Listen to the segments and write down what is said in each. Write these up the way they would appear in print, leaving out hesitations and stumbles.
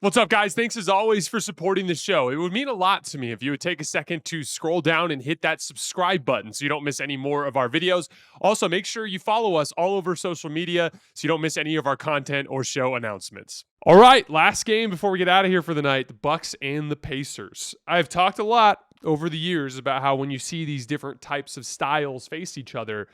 What's up, guys? Thanks as always for supporting the show. It would mean a lot to me if you would take a second to scroll down and hit that subscribe button so you don't miss any more of our videos. Also, make sure you follow us all over social media so you don't miss any of our content or show announcements. All right, last game before we get out of here for the night, the Bucks and the Pacers. I've talked a lot over the years about how when you see these different types of styles face each other,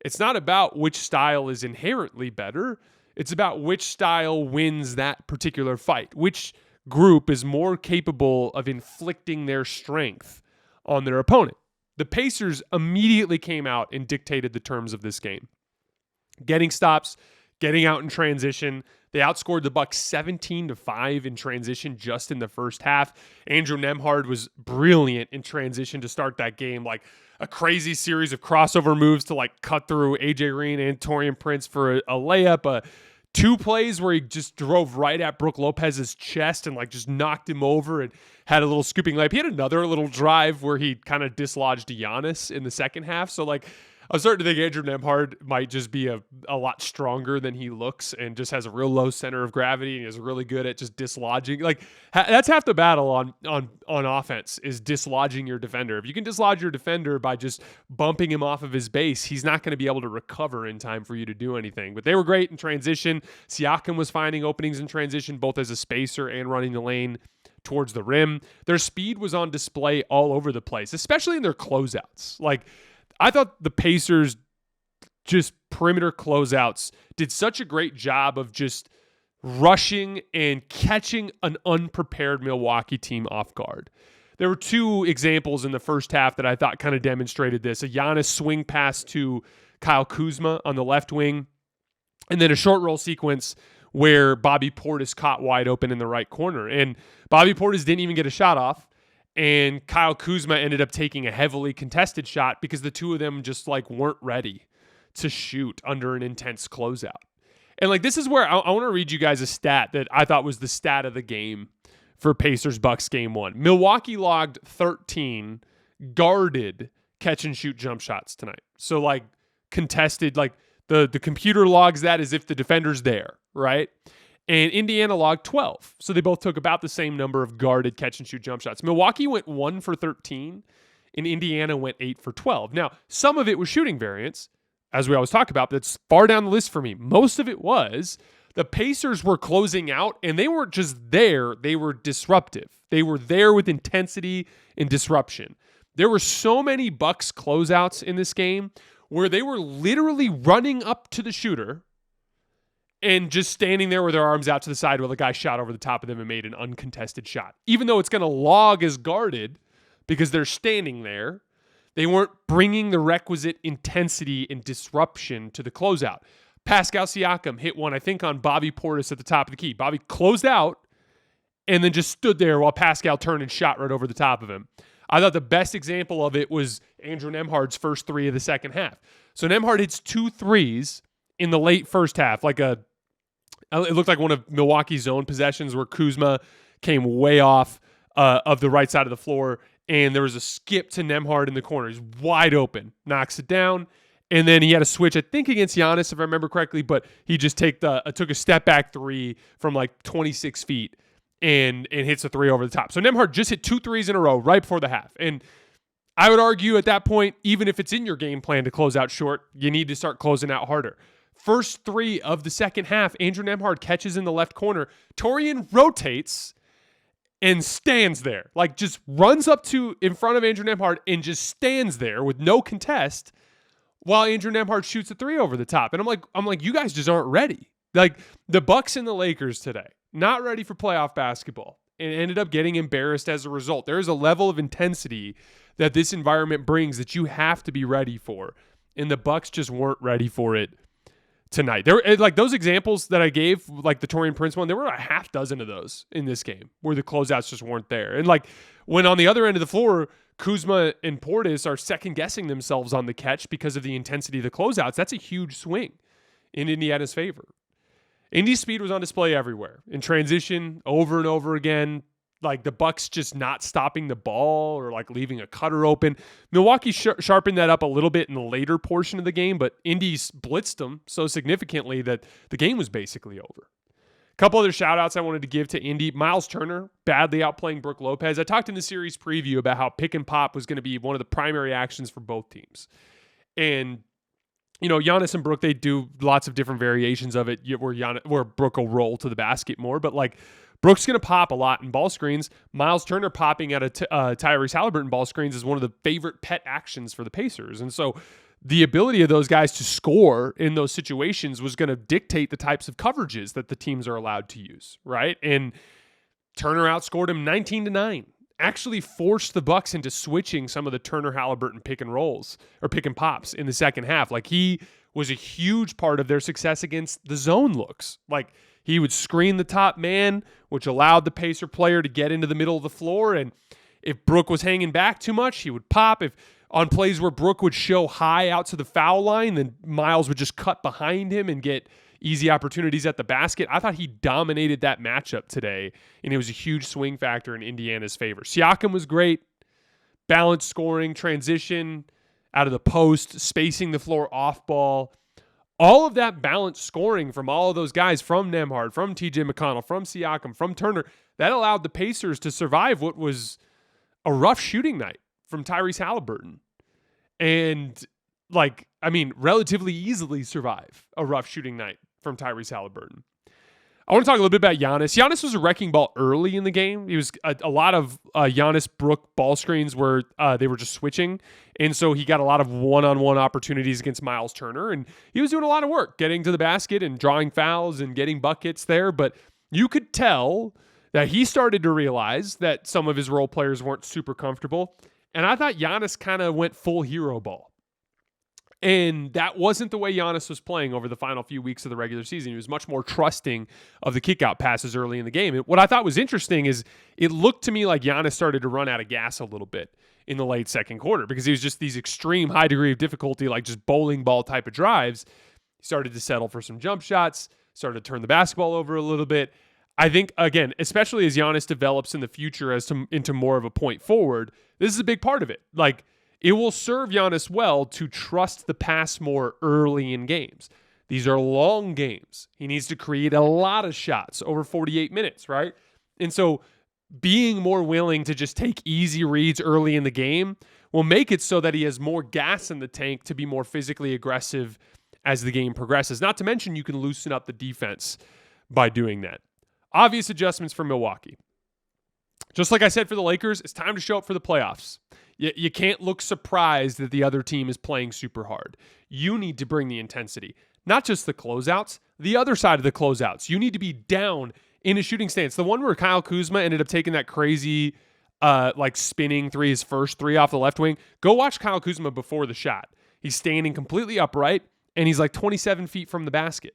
it's not about which style is inherently better. It's about which style wins that particular fight, which group is more capable of inflicting their strength on their opponent. The Pacers immediately came out and dictated the terms of this game. Getting stops, getting out in transition. They outscored the Bucks 17-5 in transition just in the first half. Andrew Nembhard was brilliant in transition to start that game, like a crazy series of crossover moves to like cut through AJ Green and Taurean Prince for a layup. Two plays where he just drove right at Brook Lopez's chest and like just knocked him over and had a little scooping layup. He had another little drive where he kind of dislodged Giannis in the second half. So like I'm starting to think Andrew Nembhard might just be a lot stronger than he looks and just has a real low center of gravity and is really good at just dislodging. Like that's half the battle on offense is dislodging your defender. If you can dislodge your defender by just bumping him off of his base, he's not going to be able to recover in time for you to do anything. But they were great in transition. Siakam was finding openings in transition, both as a spacer and running the lane towards the rim. Their speed was on display all over the place, especially in their closeouts. Like, I thought the Pacers, just perimeter closeouts, did such a great job of just rushing and catching an unprepared Milwaukee team off guard. There were two examples in the first half that I thought kind of demonstrated this. A Giannis swing pass to Kyle Kuzma on the left wing, and then a short roll sequence where Bobby Portis caught wide open in the right corner. And Bobby Portis didn't even get a shot off. And Kyle Kuzma ended up taking a heavily contested shot because the two of them just like weren't ready to shoot under an intense closeout. And like this is where I want to read you guys a stat that I thought was the stat of the game for Pacers-Bucks game one. Milwaukee logged 13 guarded catch and shoot jump shots tonight. So like contested, like the computer logs that as if the defender's there, right? And Indiana logged 12. So they both took about the same number of guarded catch-and-shoot jump shots. Milwaukee went 1 for 13, and Indiana went 8 for 12. Now, some of it was shooting variance, as we always talk about. That's far down the list for me. Most of it was the Pacers were closing out, and they weren't just there. They were disruptive. They were there with intensity and disruption. There were so many Bucks closeouts in this game where they were literally running up to the shooter and just standing there with their arms out to the side while the guy shot over the top of them and made an uncontested shot. Even though it's going to log as guarded because they're standing there, they weren't bringing the requisite intensity and disruption to the closeout. Pascal Siakam hit one, I think, on Bobby Portis at the top of the key. Bobby closed out and then just stood there while Pascal turned and shot right over the top of him. I thought the best example of it was Andrew Nembhard's first three of the second half. So Nembhard hits 2 threes in the late first half, it looked like one of Milwaukee's own possessions where Kuzma came way off of the right side of the floor, and there was a skip to Nembhard in the corner. He's wide open, knocks it down, and then he had a switch, I think against Giannis, if I remember correctly, but he just took a step back three from like 26 feet and hits a three over the top. So Nembhard just hit 2 threes in a row right before the half, and I would argue at that point, even if it's in your game plan to close out short, you need to start closing out harder. First 3 of the second half, Andrew Nembhard catches in the left corner. Taurean rotates and stands there. Like just runs up to in front of Andrew Nembhard and just stands there with no contest while Andrew Nembhard shoots a 3 over the top. And I'm like, you guys just aren't ready. Like the Bucks and the Lakers today, not ready for playoff basketball and ended up getting embarrassed as a result. There is a level of intensity that this environment brings that you have to be ready for. And the Bucks just weren't ready for it tonight. There were like those examples that I gave, like the Taurean Prince one, there were a half dozen of those in this game where the closeouts just weren't there. And like when on the other end of the floor, Kuzma and Portis are second guessing themselves on the catch because of the intensity of the closeouts, that's a huge swing in Indiana's favor. Indy's speed was on display everywhere. In transition, over and over again, like the Bucks just not stopping the ball or like leaving a cutter open. Milwaukee sharpened that up a little bit in the later portion of the game, but Indy's blitzed them so significantly that the game was basically over. Couple other shout outs I wanted to give to Indy. Miles Turner, badly outplaying Brook Lopez. I talked in the series preview about how pick and pop was going to be one of the primary actions for both teams. And, Giannis and Brook, they do lots of different variations of it where Brook will roll to the basket more. But, Brook's going to pop a lot in ball screens. Miles Turner popping at Tyrese Haliburton ball screens is one of the favorite pet actions for the Pacers. And so the ability of those guys to score in those situations was going to dictate the types of coverages that the teams are allowed to use, right? And Turner outscored him 19-9. Actually forced the Bucks into switching some of the Turner-Haliburton pick and rolls or pick and pops in the second half. He was a huge part of their success against the zone looks. He would screen the top man, which allowed the Pacer player to get into the middle of the floor. And if Brook was hanging back too much, he would pop. If on plays where Brook would show high out to the foul line, then Miles would just cut behind him and get easy opportunities at the basket. I thought he dominated that matchup today, and it was a huge swing factor in Indiana's favor. Siakam was great. Balanced scoring, transition, out of the post, spacing the floor off ball. All of that balanced scoring from all of those guys, from Nembhard, from TJ McConnell, from Siakam, from Turner, that allowed the Pacers to survive what was a rough shooting night from Tyrese Haliburton. And, relatively easily survive a rough shooting night from Tyrese Haliburton. I want to talk a little bit about Giannis. Giannis was a wrecking ball early in the game. He was a lot of Giannis Brook ball screens where they were just switching. And so he got a lot of one-on-one opportunities against Miles Turner. And he was doing a lot of work getting to the basket and drawing fouls and getting buckets there. But you could tell that he started to realize that some of his role players weren't super comfortable. And I thought Giannis kind of went full hero ball. And that wasn't the way Giannis was playing over the final few weeks of the regular season. He was much more trusting of the kickout passes early in the game. And what I thought was interesting is it looked to me like Giannis started to run out of gas a little bit in the late second quarter because he was just these extreme high degree of difficulty, just bowling ball type of drives. He started to settle for some jump shots, started to turn the basketball over a little bit. I think, again, especially as Giannis develops in the future into more of a point forward, this is a big part of it. It will serve Giannis well to trust the pass more early in games. These are long games. He needs to create a lot of shots over 48 minutes, right? And so being more willing to just take easy reads early in the game will make it so that he has more gas in the tank to be more physically aggressive as the game progresses. Not to mention you can loosen up the defense by doing that. Obvious adjustments for Milwaukee. Just like I said for the Lakers, it's time to show up for the playoffs. You can't look surprised that the other team is playing super hard. You need to bring the intensity. Not just the closeouts, the other side of the closeouts. You need to be down in a shooting stance. The one where Kyle Kuzma ended up taking that crazy spinning three, his first three off the left wing. Go watch Kyle Kuzma before the shot. He's standing completely upright, and he's 27 feet from the basket.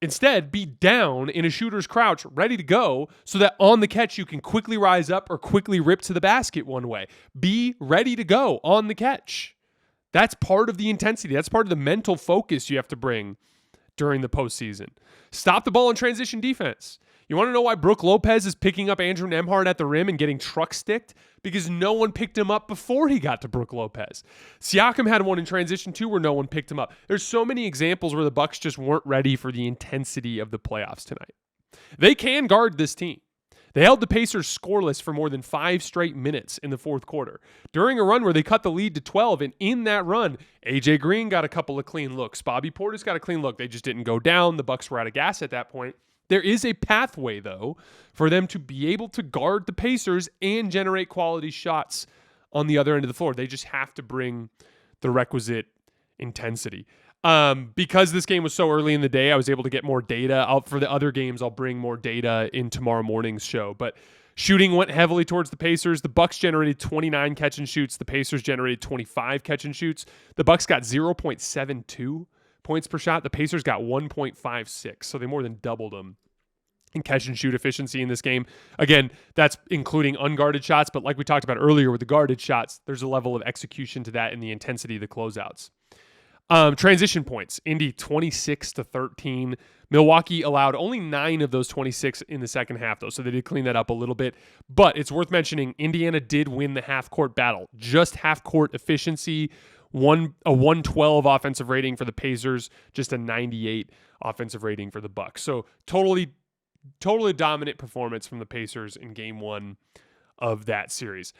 Instead, be down in a shooter's crouch, ready to go, so that on the catch you can quickly rise up or quickly rip to the basket one way. Be ready to go on the catch. That's part of the intensity. That's part of the mental focus you have to bring during the postseason. Stop the ball in transition defense. You want to know why Brook Lopez is picking up Andrew Nembhard at the rim and getting truck sticked? Because no one picked him up before he got to Brook Lopez. Siakam had one in transition too where no one picked him up. There's so many examples where the Bucks just weren't ready for the intensity of the playoffs tonight. They can guard this team. They held the Pacers scoreless for more than 5 straight minutes in the fourth quarter during a run where they cut the lead to 12. And in that run, AJ Green got a couple of clean looks. Bobby Portis got a clean look. They just didn't go down. The Bucks were out of gas at that point. There is a pathway, though, for them to be able to guard the Pacers and generate quality shots on the other end of the floor. They just have to bring the requisite intensity. Because this game was so early in the day, I was able to get more data. For the other games, I'll bring more data in tomorrow morning's show. But shooting went heavily towards the Pacers. The Bucks generated 29 catch and shoots. The Pacers generated 25 catch and shoots. The Bucks got 0.72 points per shot. The Pacers got 1.56, so they more than doubled them in catch and shoot efficiency in this game. Again, that's including unguarded shots, but like we talked about earlier with the guarded shots, there's a level of execution to that in the intensity of the closeouts. Transition points, Indy 26-13. Milwaukee allowed only 9 of those 26 in the second half, though, so they did clean that up a little bit. But it's worth mentioning, Indiana did win the half-court battle. Just half-court efficiency, a 112 offensive rating for the Pacers, just a 98 offensive rating for the Bucks. So totally totally dominant performance from the Pacers in game one of that series.